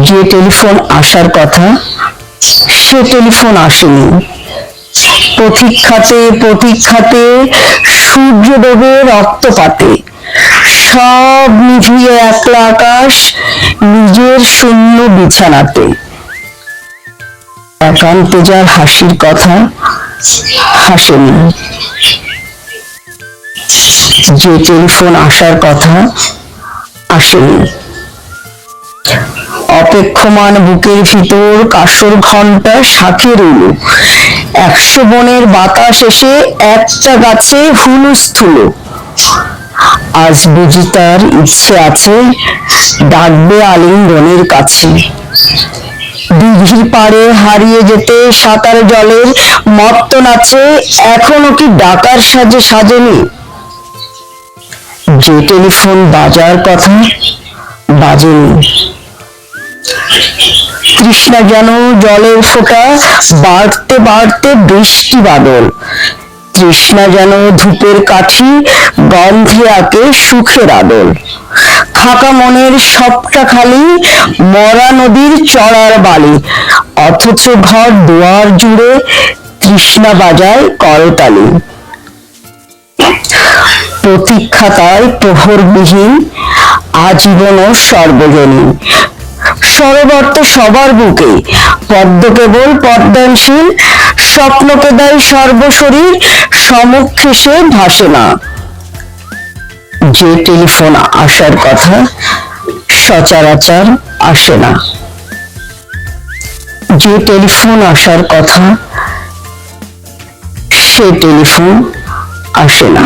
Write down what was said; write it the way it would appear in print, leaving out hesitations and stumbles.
যে টেলিফোন আসার কথা সে টেলিফোন আসেনি। প্রতীক্ষাতে প্রতীক্ষাতে সূর্য ডোবে রক্তপাতে, সব নিভিয়ে একলা আকাশ নিজের শূন্য বিছানাতে। একান্তে যার হাসির কথা হাসেনি। যে টেলিফোন আসার কথা আসেনি। অপেক্ষমান বুকের ভিতর কাসর ঘন্টা শাঁখে রইল। 100 বনের বাতাস এসে একটা গাছে হুলস্থুল। আজ বুঝি তার ইচ্ছে আছে ডাকবে আলিঙ্গনের কাছে। দিঘির পাড়ে হারিয়ে যেতে সাঁতার জলের মত্ত নাচে এখনো কি ডাকার সাজে সাজেনি। যে টেলিফোন বাজার কথা বাজেনি। তৃষ্ণা যেন জলের ফোঁটা বাড়তে বাড়তে বৃষ্টি বাদল। তৃষ্ণা যেন ধূপের কাঠি গন্ধে আঁকে সুখের আদল। ফাঁকা মনের সবটা খালি মরা নদীর চড়ার বালি, অথচ ঘর দুয়ার জুড়ে তৃষ্ণা বাজায় করতালি। প্রতীক্ষা তাই প্রহরবিহীন আজীবন সর্বজনীন। সরোবর্ত সবার বুকে, পদ্ম কেবল পদ্মানশীল। স্বপ্নকে দেয় সর্বশরীর, সমক্ষে সে ভাসে না। যে টেলিফোন আসার কথা সচরাচর আসে না। যে টেলিফোন আসার কথা সে টেলিফোন আসে না।